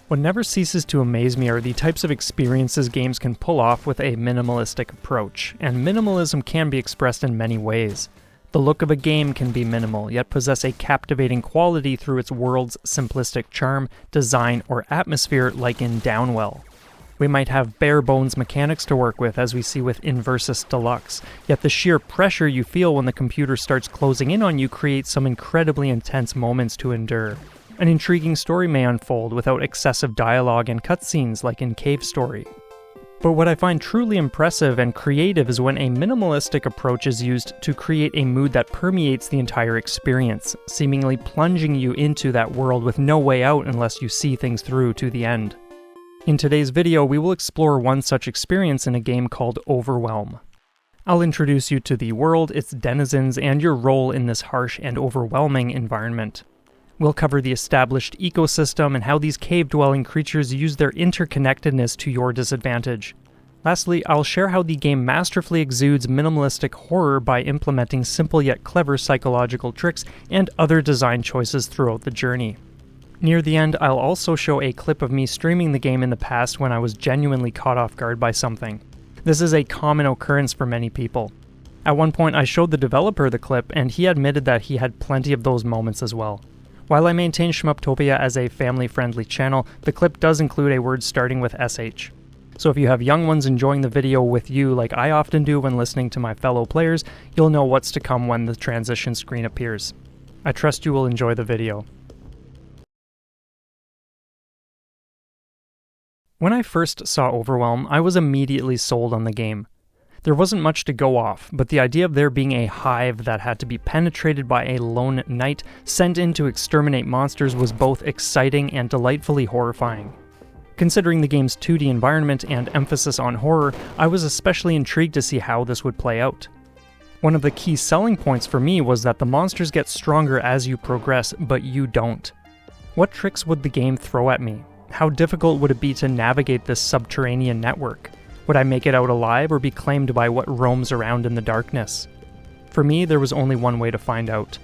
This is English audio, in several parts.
What never ceases to amaze me are the types of experiences games can pull off with a minimalistic approach, and minimalism can be expressed in many ways. The look of a game can be minimal, yet possess a captivating quality through its world's simplistic charm, design, or atmosphere, like in Downwell. We might have bare-bones mechanics to work with, as we see with Inversus Deluxe, yet the sheer pressure you feel when the computer starts closing in on you creates some incredibly intense moments to endure. An intriguing story may unfold without excessive dialogue and cutscenes like in Cave Story. But what I find truly impressive and creative is when a minimalistic approach is used to create a mood that permeates the entire experience, seemingly plunging you into that world with no way out unless you see things through to the end. In today's video, we will explore one such experience in a game called Overwhelm. I'll introduce you to the world, its denizens, and your role in this harsh and overwhelming environment. We'll cover the established ecosystem and how these cave-dwelling creatures use their interconnectedness to your disadvantage. Lastly, I'll share how the game masterfully exudes minimalistic horror by implementing simple yet clever psychological tricks and other design choices throughout the journey. Near the end, I'll also show a clip of me streaming the game in the past when I was genuinely caught off guard by something. This is a common occurrence for many people. At one point, I showed the developer the clip, and he admitted that he had plenty of those moments as well. While I maintain Shmupptopia as a family-friendly channel, the clip does include a word starting with SH. So if you have young ones enjoying the video with you like I often do when listening to my fellow players, you'll know what's to come when the transition screen appears. I trust you will enjoy the video. When I first saw Overwhelm, I was immediately sold on the game. There wasn't much to go off, but the idea of there being a hive that had to be penetrated by a lone knight sent in to exterminate monsters was both exciting and delightfully horrifying. Considering the game's 2D environment and emphasis on horror, I was especially intrigued to see how this would play out. One of the key selling points for me was that the monsters get stronger as you progress, but you don't. What tricks would the game throw at me? How difficult would it be to navigate this subterranean network? Would I make it out alive or be claimed by what roams around in the darkness? For me, there was only one way to find out.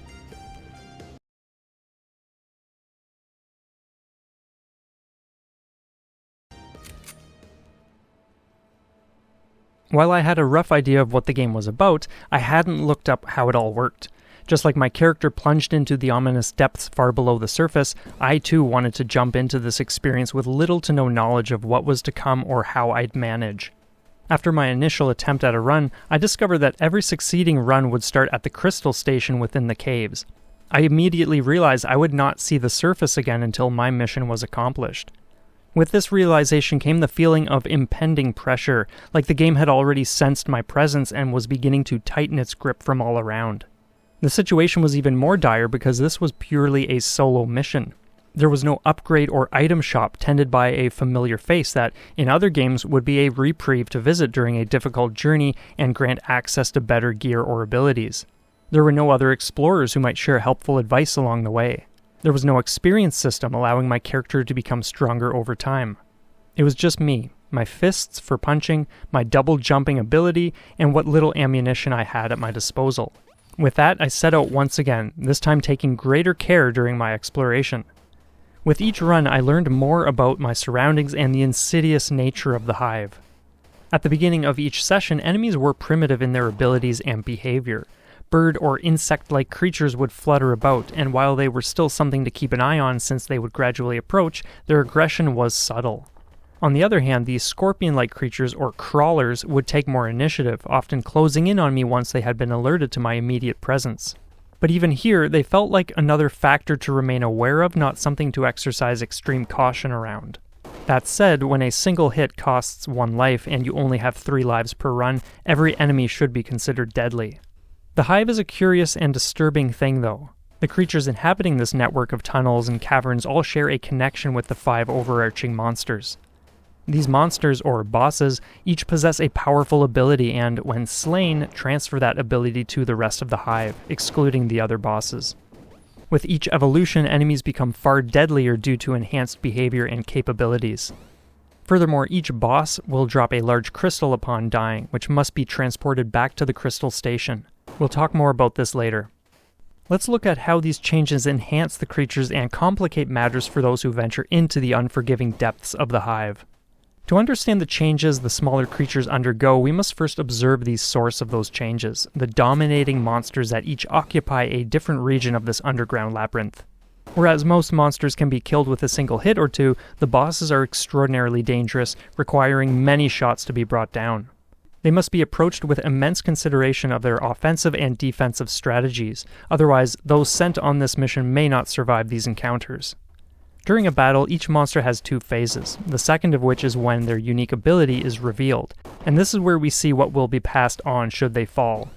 While I had a rough idea of what the game was about, I hadn't looked up how it all worked. Just like my character plunged into the ominous depths far below the surface, I too wanted to jump into this experience with little to no knowledge of what was to come or how I'd manage. After my initial attempt at a run, I discovered that every succeeding run would start at the crystal station within the caves. I immediately realized I would not see the surface again until my mission was accomplished. With this realization came the feeling of impending pressure, like the game had already sensed my presence and was beginning to tighten its grip from all around. The situation was even more dire because this was purely a solo mission. There was no upgrade or item shop tended by a familiar face that, in other games, would be a reprieve to visit during a difficult journey and grant access to better gear or abilities. There were no other explorers who might share helpful advice along the way. There was no experience system allowing my character to become stronger over time. It was just me, my fists for punching, my double jumping ability, and what little ammunition I had at my disposal. With that, I set out once again, this time taking greater care during my exploration. With each run, I learned more about my surroundings and the insidious nature of the hive. At the beginning of each session, enemies were primitive in their abilities and behavior. Bird or insect-like creatures would flutter about, and while they were still something to keep an eye on since they would gradually approach, their aggression was subtle. On the other hand, these scorpion-like creatures, or crawlers, would take more initiative, often closing in on me once they had been alerted to my immediate presence. But even here, they felt like another factor to remain aware of, not something to exercise extreme caution around. That said, when a single hit costs 1 life and you only have 3 lives per run, every enemy should be considered deadly. The hive is a curious and disturbing thing though. The creatures inhabiting this network of tunnels and caverns all share a connection with the 5 overarching monsters. These monsters, or bosses, each possess a powerful ability and, when slain, transfer that ability to the rest of the hive, excluding the other bosses. With each evolution, enemies become far deadlier due to enhanced behavior and capabilities. Furthermore, each boss will drop a large crystal upon dying, which must be transported back to the crystal station. We'll talk more about this later. Let's look at how these changes enhance the creatures and complicate matters for those who venture into the unforgiving depths of the Hive. To understand the changes the smaller creatures undergo, we must first observe the source of those changes, the dominating monsters that each occupy a different region of this underground labyrinth. Whereas most monsters can be killed with a single hit or two, the bosses are extraordinarily dangerous, requiring many shots to be brought down. They must be approached with immense consideration of their offensive and defensive strategies, otherwise those sent on this mission may not survive these encounters. During a battle, each monster has two phases, the second of which is when their unique ability is revealed, and this is where we see what will be passed on should they fall.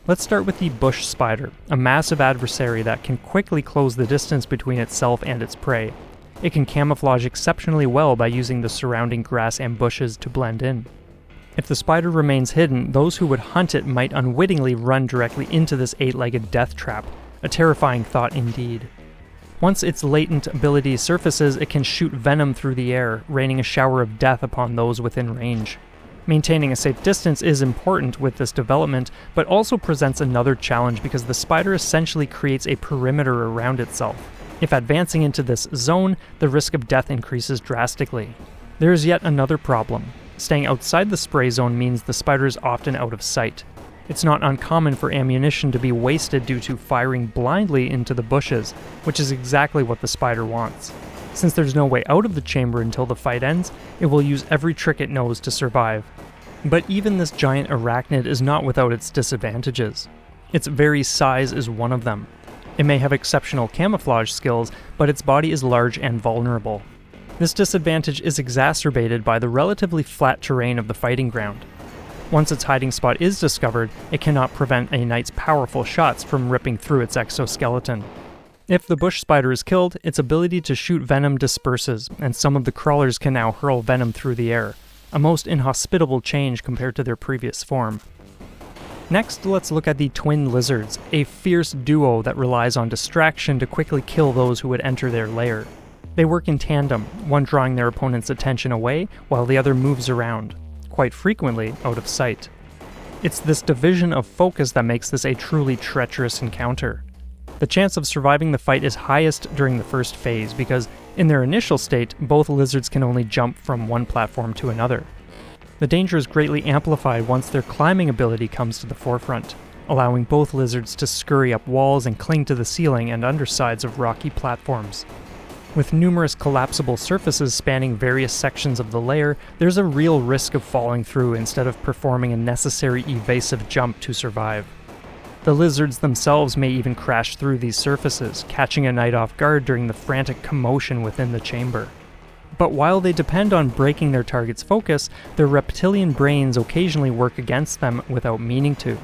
Let's start with the bush spider, a massive adversary that can quickly close the distance between itself and its prey. It can camouflage exceptionally well by using the surrounding grass and bushes to blend in. If the spider remains hidden, those who would hunt it might unwittingly run directly into this 8-legged death trap, a terrifying thought indeed. Once its latent ability surfaces, it can shoot venom through the air, raining a shower of death upon those within range. Maintaining a safe distance is important with this development, but also presents another challenge because the spider essentially creates a perimeter around itself. If advancing into this zone, the risk of death increases drastically. There is yet another problem. Staying outside the spray zone means the spider is often out of sight. It's not uncommon for ammunition to be wasted due to firing blindly into the bushes, which is exactly what the spider wants. Since there's no way out of the chamber until the fight ends, it will use every trick it knows to survive. But even this giant arachnid is not without its disadvantages. Its very size is one of them. It may have exceptional camouflage skills, but its body is large and vulnerable. This disadvantage is exacerbated by the relatively flat terrain of the fighting ground. Once its hiding spot is discovered, it cannot prevent a knight's powerful shots from ripping through its exoskeleton. If the bush spider is killed, its ability to shoot venom disperses, and some of the crawlers can now hurl venom through the air, a most inhospitable change compared to their previous form. Next, let's look at the twin lizards, a fierce duo that relies on distraction to quickly kill those who would enter their lair. They work in tandem, one drawing their opponent's attention away, while the other moves around, quite frequently out of sight. It's this division of focus that makes this a truly treacherous encounter. The chance of surviving the fight is highest during the first phase because, in their initial state, both lizards can only jump from one platform to another. The danger is greatly amplified once their climbing ability comes to the forefront, allowing both lizards to scurry up walls and cling to the ceiling and undersides of rocky platforms. With numerous collapsible surfaces spanning various sections of the lair, there's a real risk of falling through instead of performing a necessary evasive jump to survive. The lizards themselves may even crash through these surfaces, catching a knight off guard during the frantic commotion within the chamber. But while they depend on breaking their target's focus, their reptilian brains occasionally work against them without meaning to.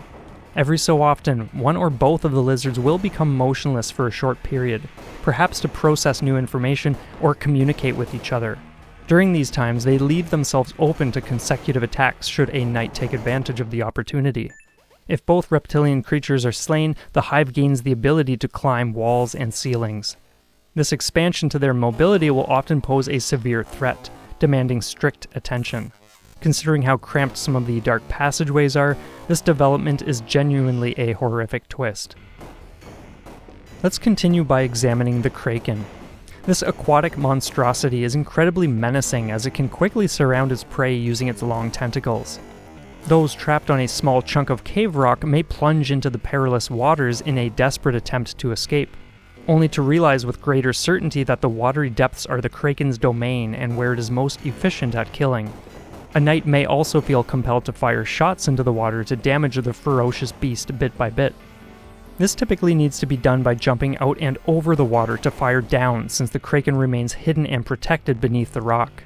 Every so often, one or both of the lizards will become motionless for a short period, perhaps to process new information or communicate with each other. During these times, they leave themselves open to consecutive attacks should a knight take advantage of the opportunity. If both reptilian creatures are slain, the Hive gains the ability to climb walls and ceilings. This expansion to their mobility will often pose a severe threat, demanding strict attention. Considering how cramped some of the dark passageways are, this development is genuinely a horrific twist. Let's continue by examining the kraken. This aquatic monstrosity is incredibly menacing as it can quickly surround its prey using its long tentacles. Those trapped on a small chunk of cave rock may plunge into the perilous waters in a desperate attempt to escape, only to realize with greater certainty that the watery depths are the kraken's domain and where it is most efficient at killing. A knight may also feel compelled to fire shots into the water to damage the ferocious beast bit by bit. This typically needs to be done by jumping out and over the water to fire down, since the kraken remains hidden and protected beneath the rock.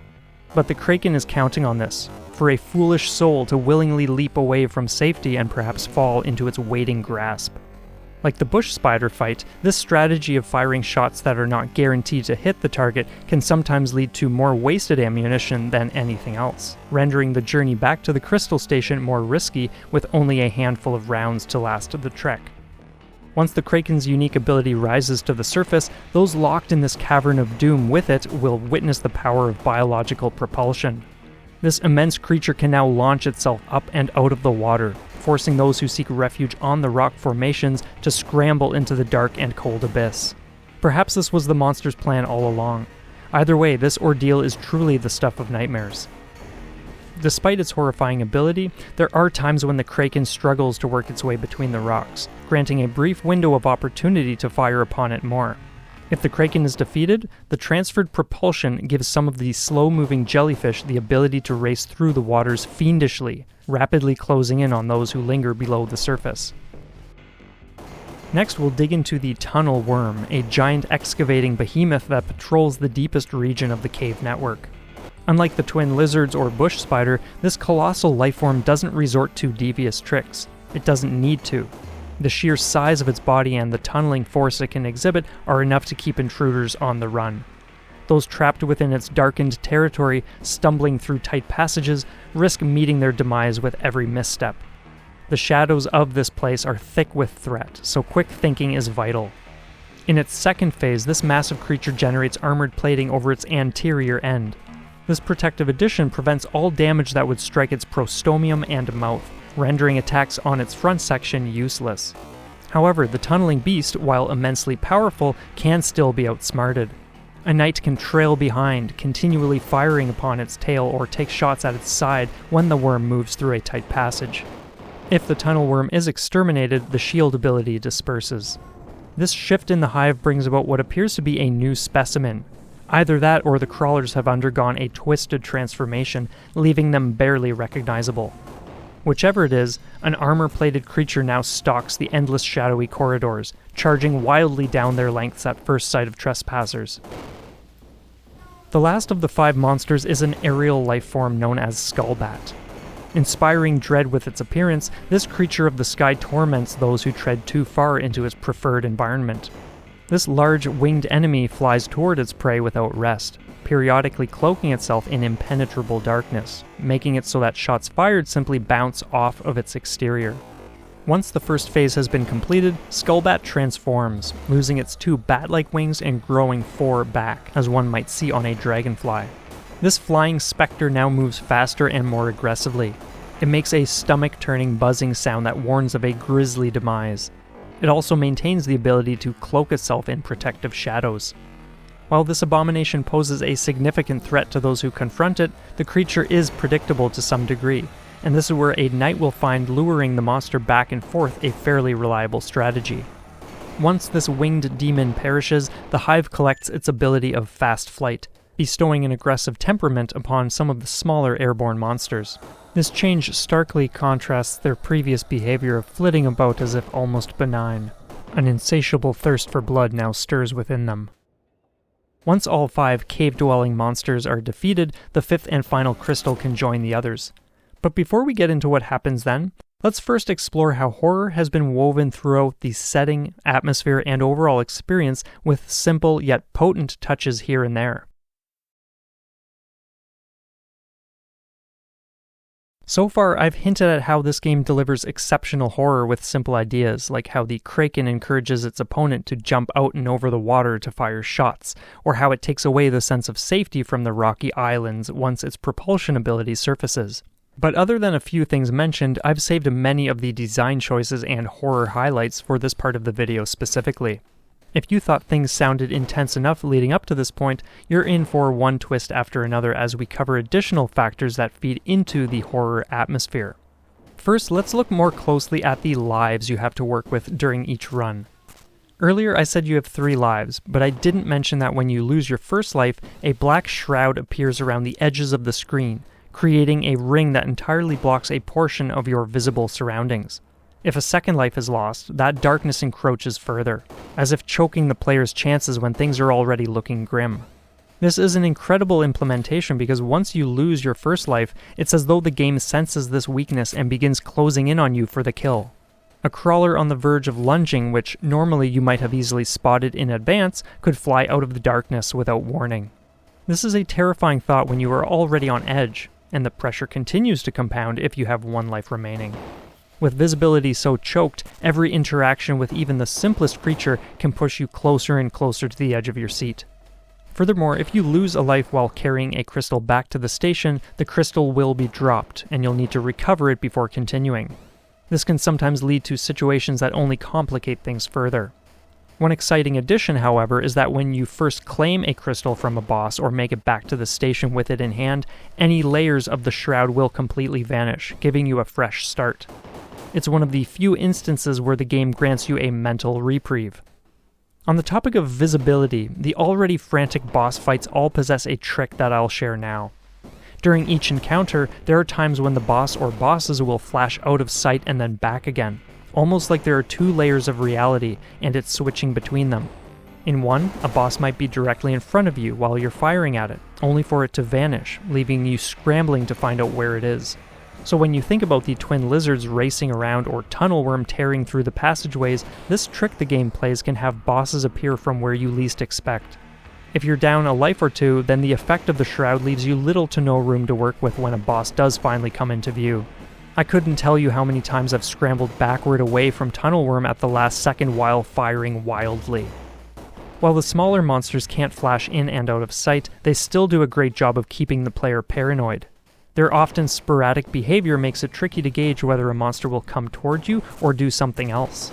But the kraken is counting on this, for a foolish soul to willingly leap away from safety and perhaps fall into its waiting grasp. Like the bush spider fight, this strategy of firing shots that are not guaranteed to hit the target can sometimes lead to more wasted ammunition than anything else, rendering the journey back to the crystal station more risky with only a handful of rounds to last the trek. Once the kraken's unique ability rises to the surface, those locked in this cavern of doom with it will witness the power of biological propulsion. This immense creature can now launch itself up and out of the water, forcing those who seek refuge on the rock formations to scramble into the dark and cold abyss. Perhaps this was the monster's plan all along. Either way, this ordeal is truly the stuff of nightmares. Despite its horrifying ability, there are times when the Kraken struggles to work its way between the rocks, granting a brief window of opportunity to fire upon it more. If the Kraken is defeated, the transferred propulsion gives some of the slow-moving jellyfish the ability to race through the waters fiendishly, rapidly closing in on those who linger below the surface. Next, we'll dig into the tunnel worm, a giant excavating behemoth that patrols the deepest region of the cave network. Unlike the twin lizards or bush spider, this colossal lifeform doesn't resort to devious tricks. It doesn't need to. The sheer size of its body and the tunneling force it can exhibit are enough to keep intruders on the run. Those trapped within its darkened territory, stumbling through tight passages, risk meeting their demise with every misstep. The shadows of this place are thick with threat, so quick thinking is vital. In its second phase, this massive creature generates armored plating over its anterior end. This protective addition prevents all damage that would strike its prostomium and mouth, rendering attacks on its front section useless. However, the tunneling beast, while immensely powerful, can still be outsmarted. A knight can trail behind, continually firing upon its tail or take shots at its side when the worm moves through a tight passage. If the tunnel worm is exterminated, the shield ability disperses. This shift in the Hive brings about what appears to be a new specimen. Either that or the crawlers have undergone a twisted transformation, leaving them barely recognizable. Whichever it is, an armor-plated creature now stalks the endless shadowy corridors, charging wildly down their lengths at first sight of trespassers. The last of the 5 monsters is an aerial lifeform known as Skullbat. Inspiring dread with its appearance, this creature of the sky torments those who tread too far into its preferred environment. This large, winged enemy flies toward its prey without rest, periodically cloaking itself in impenetrable darkness, making it so that shots fired simply bounce off of its exterior. Once the first phase has been completed, Skullbat transforms, losing its 2 bat-like wings and growing 4 back, as one might see on a dragonfly. This flying specter now moves faster and more aggressively. It makes a stomach-turning buzzing sound that warns of a grisly demise. It also maintains the ability to cloak itself in protective shadows. While this abomination poses a significant threat to those who confront it, the creature is predictable to some degree, and this is where a knight will find luring the monster back and forth a fairly reliable strategy. Once this winged demon perishes, the Hive collects its ability of fast flight, bestowing an aggressive temperament upon some of the smaller airborne monsters. This change starkly contrasts their previous behavior of flitting about as if almost benign. An insatiable thirst for blood now stirs within them. Once all 5 cave-dwelling monsters are defeated, the 5th and final crystal can join the others. But before we get into what happens then, let's first explore how horror has been woven throughout the setting, atmosphere, and overall experience with simple yet potent touches here and there. So far, I've hinted at how this game delivers exceptional horror with simple ideas, like how the Kraken encourages its opponent to jump out and over the water to fire shots, or how it takes away the sense of safety from the rocky islands once its propulsion ability surfaces. But other than a few things mentioned, I've saved many of the design choices and horror highlights for this part of the video specifically. If you thought things sounded intense enough leading up to this point, you're in for one twist after another as we cover additional factors that feed into the horror atmosphere. First, let's look more closely at the lives you have to work with during each run. Earlier I said you have 3 lives, but I didn't mention that when you lose your first life, a black shroud appears around the edges of the screen, creating a ring that entirely blocks a portion of your visible surroundings. If a second life is lost, that darkness encroaches further, as if choking the player's chances when things are already looking grim. This is an incredible implementation because once you lose your first life, it's as though the game senses this weakness and begins closing in on you for the kill. A crawler on the verge of lunging, which normally you might have easily spotted in advance, could fly out of the darkness without warning. This is a terrifying thought when you are already on edge, and the pressure continues to compound if you have 1 life remaining. With visibility so choked, every interaction with even the simplest creature can push you closer and closer to the edge of your seat. Furthermore, if you lose a life while carrying a crystal back to the station, the crystal will be dropped, and you'll need to recover it before continuing. This can sometimes lead to situations that only complicate things further. One exciting addition, however, is that when you first claim a crystal from a boss or make it back to the station with it in hand, any layers of the shroud will completely vanish, giving you a fresh start. It's one of the few instances where the game grants you a mental reprieve. On the topic of visibility, the already frantic boss fights all possess a trick that I'll share now. During each encounter, there are times when the boss or bosses will flash out of sight and then back again, almost like there are two layers of reality and it's switching between them. In one, a boss might be directly in front of you while you're firing at it, only for it to vanish, leaving you scrambling to find out where it is. So when you think about the twin lizards racing around or tunnel worm tearing through the passageways, this trick the game plays can have bosses appear from where you least expect. If you're down a life or two, then the effect of the shroud leaves you little to no room to work with when a boss does finally come into view. I couldn't tell you how many times I've scrambled backward away from tunnel worm at the last second while firing wildly. While the smaller monsters can't flash in and out of sight, they still do a great job of keeping the player paranoid. Their often sporadic behavior makes it tricky to gauge whether a monster will come toward you or do something else.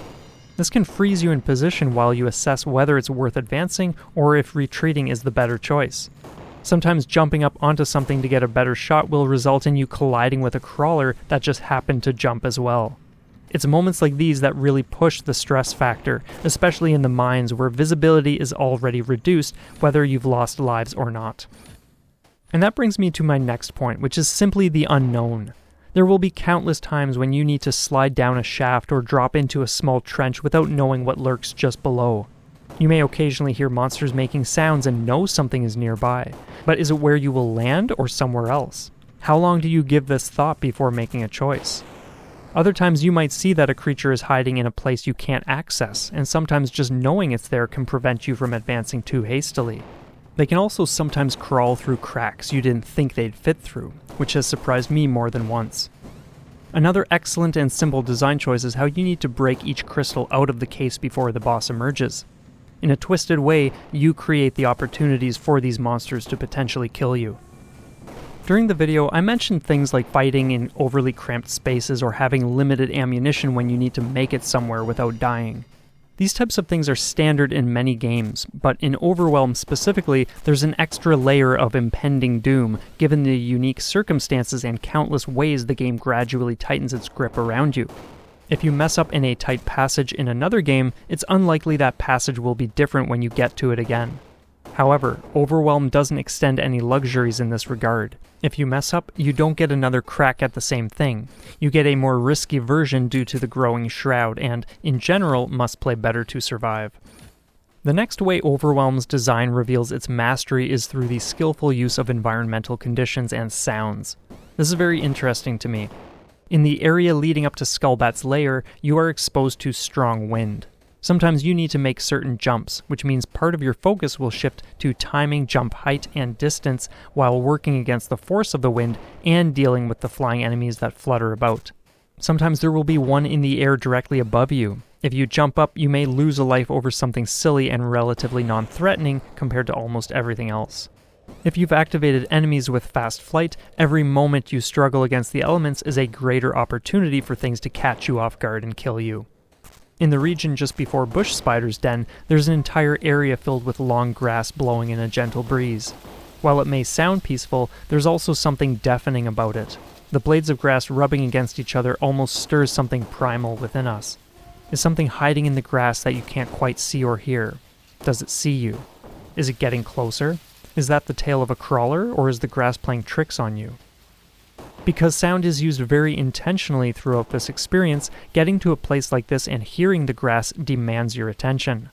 This can freeze you in position while you assess whether it's worth advancing or if retreating is the better choice. Sometimes jumping up onto something to get a better shot will result in you colliding with a crawler that just happened to jump as well. It's moments like these that really push the stress factor, especially in the mines where visibility is already reduced, whether you've lost lives or not. And that brings me to my next point, which is simply the unknown. There will be countless times when you need to slide down a shaft or drop into a small trench without knowing what lurks just below. You may occasionally hear monsters making sounds and know something is nearby, but is it where you will land or somewhere else? How long do you give this thought before making a choice? Other times you might see that a creature is hiding in a place you can't access, and sometimes just knowing it's there can prevent you from advancing too hastily. They can also sometimes crawl through cracks you didn't think they'd fit through, which has surprised me more than once. Another excellent and simple design choice is how you need to break each crystal out of the case before the boss emerges. In a twisted way, you create the opportunities for these monsters to potentially kill you. During the video, I mentioned things like fighting in overly cramped spaces or having limited ammunition when you need to make it somewhere without dying. These types of things are standard in many games, but in Overwhelm specifically, there's an extra layer of impending doom, given the unique circumstances and countless ways the game gradually tightens its grip around you. If you mess up in a tight passage in another game, it's unlikely that passage will be different when you get to it again. However, Overwhelm doesn't extend any luxuries in this regard. If you mess up, you don't get another crack at the same thing. You get a more risky version due to the growing shroud, and, in general, must play better to survive. The next way Overwhelm's design reveals its mastery is through the skillful use of environmental conditions and sounds. This is very interesting to me. In the area leading up to Skullbat's lair, you are exposed to strong wind. Sometimes you need to make certain jumps, which means part of your focus will shift to timing jump height and distance while working against the force of the wind and dealing with the flying enemies that flutter about. Sometimes there will be one in the air directly above you. If you jump up, you may lose a life over something silly and relatively non-threatening compared to almost everything else. If you've activated enemies with fast flight, every moment you struggle against the elements is a greater opportunity for things to catch you off guard and kill you. In the region just before Bush Spider's den, there's an entire area filled with long grass blowing in a gentle breeze. While it may sound peaceful, there's also something deafening about it. The blades of grass rubbing against each other almost stirs something primal within us. Is something hiding in the grass that you can't quite see or hear? Does it see you? Is it getting closer? Is that the tail of a crawler, or is the grass playing tricks on you? Because sound is used very intentionally throughout this experience, getting to a place like this and hearing the grass demands your attention.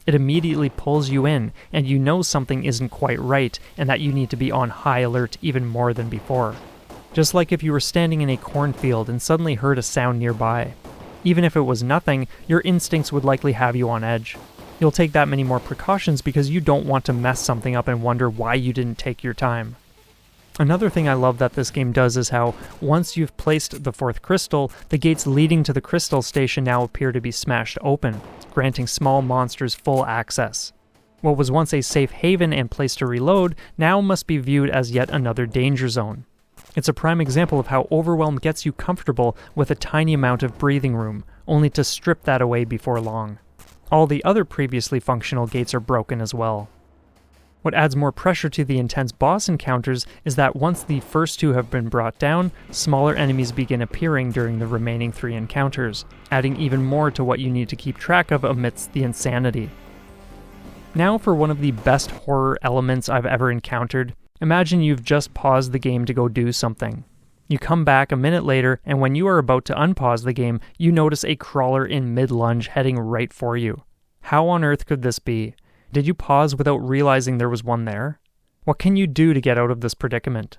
It immediately pulls you in, and you know something isn't quite right, and that you need to be on high alert even more than before. Just like if you were standing in a cornfield and suddenly heard a sound nearby. Even if it was nothing, your instincts would likely have you on edge. You'll take that many more precautions because you don't want to mess something up and wonder why you didn't take your time. Another thing I love that this game does is how, once you've placed the fourth crystal, the gates leading to the crystal station now appear to be smashed open, granting small monsters full access. What was once a safe haven and place to reload now must be viewed as yet another danger zone. It's a prime example of how Overwhelm gets you comfortable with a tiny amount of breathing room, only to strip that away before long. All the other previously functional gates are broken as well. What adds more pressure to the intense boss encounters is that once the first two have been brought down, smaller enemies begin appearing during the remaining 3 encounters, adding even more to what you need to keep track of amidst the insanity. Now for one of the best horror elements I've ever encountered. Imagine you've just paused the game to go do something. You come back a minute later, and when you are about to unpause the game, you notice a crawler in mid-lunge heading right for you. How on earth could this be? Did you pause without realizing there was one there? What can you do to get out of this predicament?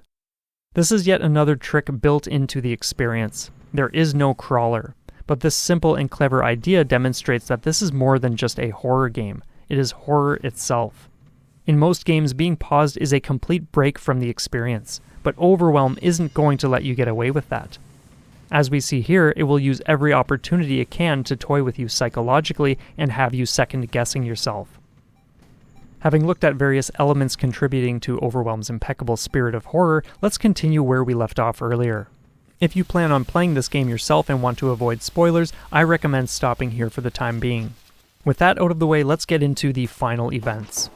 This is yet another trick built into the experience. There is no crawler, but this simple and clever idea demonstrates that this is more than just a horror game. It is horror itself. In most games, being paused is a complete break from the experience, but Overwhelm isn't going to let you get away with that. As we see here, it will use every opportunity it can to toy with you psychologically and have you second-guessing yourself. Having looked at various elements contributing to Overwhelm's impeccable spirit of horror, let's continue where we left off earlier. If you plan on playing this game yourself and want to avoid spoilers, I recommend stopping here for the time being. With that out of the way, let's get into the final events.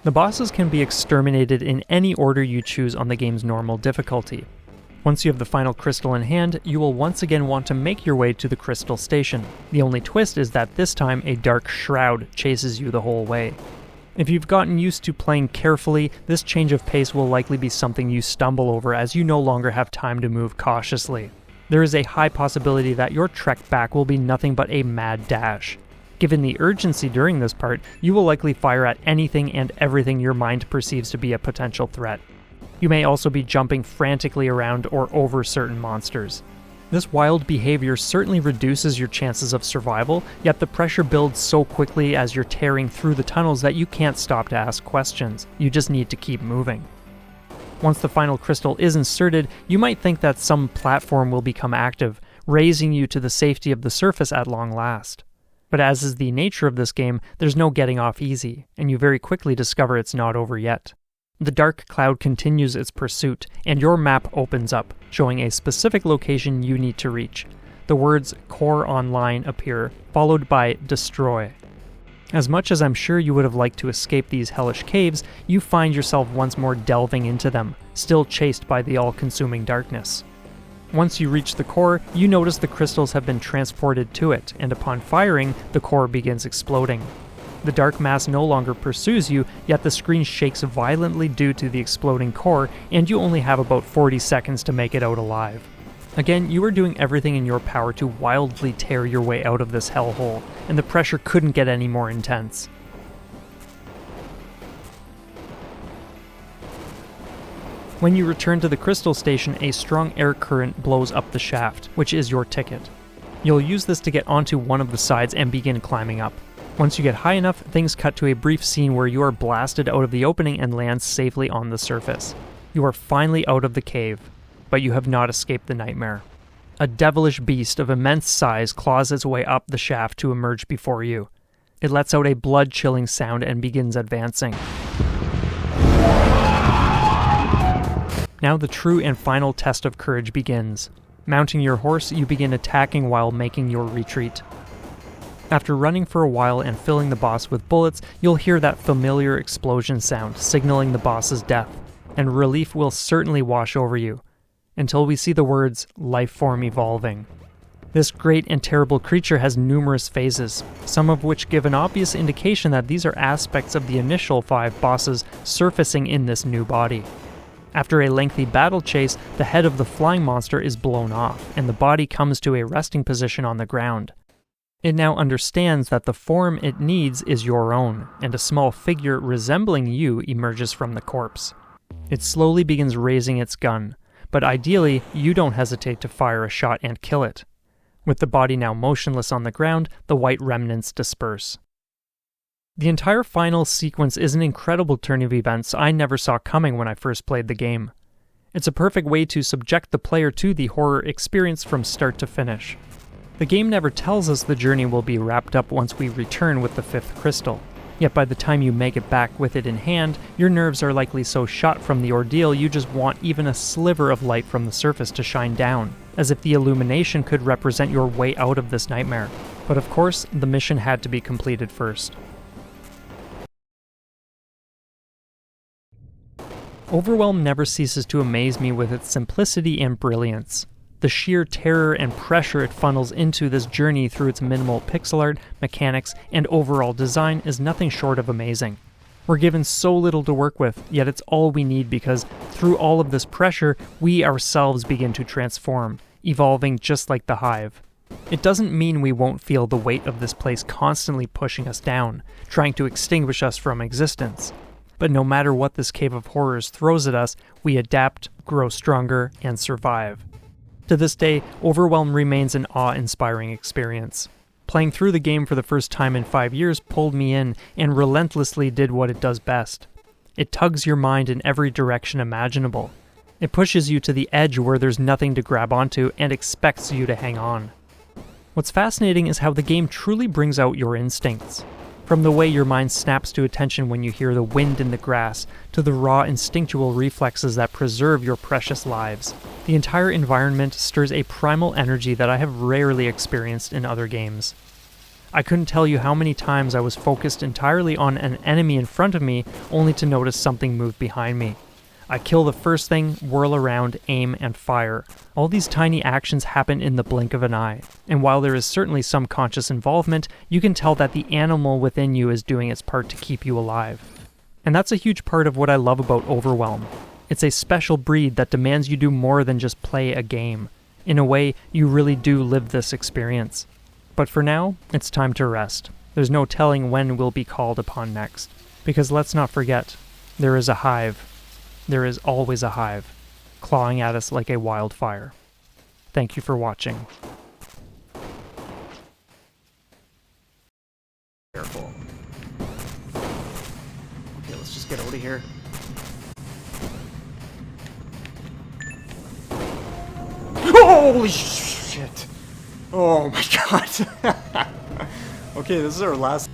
The bosses can be exterminated in any order you choose on the game's normal difficulty. Once you have the final crystal in hand, you will once again want to make your way to the crystal station. The only twist is that this time a dark shroud chases you the whole way. If you've gotten used to playing carefully, this change of pace will likely be something you stumble over as you no longer have time to move cautiously. There is a high possibility that your trek back will be nothing but a mad dash. Given the urgency during this part, you will likely fire at anything and everything your mind perceives to be a potential threat. You may also be jumping frantically around or over certain monsters. This wild behavior certainly reduces your chances of survival, yet the pressure builds so quickly as you're tearing through the tunnels that you can't stop to ask questions. You just need to keep moving. Once the final crystal is inserted, you might think that some platform will become active, raising you to the safety of the surface at long last. But as is the nature of this game, there's no getting off easy, and you very quickly discover it's not over yet. The dark cloud continues its pursuit, and your map opens up, showing a specific location you need to reach. The words Core Online appear, followed by Destroy. As much as I'm sure you would have liked to escape these hellish caves, you find yourself once more delving into them, still chased by the all-consuming darkness. Once you reach the core, you notice the crystals have been transported to it, and upon firing, the core begins exploding. The dark mass no longer pursues you, yet the screen shakes violently due to the exploding core, and you only have about 40 seconds to make it out alive. Again, you are doing everything in your power to wildly tear your way out of this hellhole, and the pressure couldn't get any more intense. When you return to the crystal station, a strong air current blows up the shaft, which is your ticket. You'll use this to get onto one of the sides and begin climbing up. Once you get high enough, things cut to a brief scene where you are blasted out of the opening and land safely on the surface. You are finally out of the cave, but you have not escaped the nightmare. A devilish beast of immense size claws its way up the shaft to emerge before you. It lets out a blood-chilling sound and begins advancing. Now the true and final test of courage begins. Mounting your horse, you begin attacking while making your retreat. After running for a while and filling the boss with bullets, you'll hear that familiar explosion sound, signaling the boss's death, and relief will certainly wash over you, until we see the words, life form evolving. This great and terrible creature has numerous phases, some of which give an obvious indication that these are aspects of the initial 5 bosses surfacing in this new body. After a lengthy battle chase, the head of the flying monster is blown off, and the body comes to a resting position on the ground. It now understands that the form it needs is your own, and a small figure resembling you emerges from the corpse. It slowly begins raising its gun, but ideally, you don't hesitate to fire a shot and kill it. With the body now motionless on the ground, the white remnants disperse. The entire final sequence is an incredible turn of events I never saw coming when I first played the game. It's a perfect way to subject the player to the horror experience from start to finish. The game never tells us the journey will be wrapped up once we return with the 5th crystal. Yet by the time you make it back with it in hand, your nerves are likely so shot from the ordeal you just want even a sliver of light from the surface to shine down, as if the illumination could represent your way out of this nightmare. But of course, the mission had to be completed first. Overwhelm never ceases to amaze me with its simplicity and brilliance. The sheer terror and pressure it funnels into this journey through its minimal pixel art, mechanics, and overall design is nothing short of amazing. We're given so little to work with, yet it's all we need because through all of this pressure, we ourselves begin to transform, evolving just like the Hive. It doesn't mean we won't feel the weight of this place constantly pushing us down, trying to extinguish us from existence. But no matter what this cave of horrors throws at us, we adapt, grow stronger, and survive. To this day, Overwhelm remains an awe-inspiring experience. Playing through the game for the first time in 5 years pulled me in and relentlessly did what it does best. It tugs your mind in every direction imaginable. It pushes you to the edge where there's nothing to grab onto and expects you to hang on. What's fascinating is how the game truly brings out your instincts. From the way your mind snaps to attention when you hear the wind in the grass, to the raw instinctual reflexes that preserve your precious lives. The entire environment stirs a primal energy that I have rarely experienced in other games. I couldn't tell you how many times I was focused entirely on an enemy in front of me, only to notice something move behind me. I kill the first thing, whirl around, aim, and fire. All these tiny actions happen in the blink of an eye, and while there is certainly some conscious involvement, you can tell that the animal within you is doing its part to keep you alive. And that's a huge part of what I love about Overwhelm. It's a special breed that demands you do more than just play a game. In a way, you really do live this experience. But for now, it's time to rest. There's no telling when we'll be called upon next. Because let's not forget, there is a Hive. There is always a Hive, clawing at us like a wildfire. Thank you for watching. Careful. Okay, let's just get out of here. Holy shit! Oh my god! Okay, this is our last...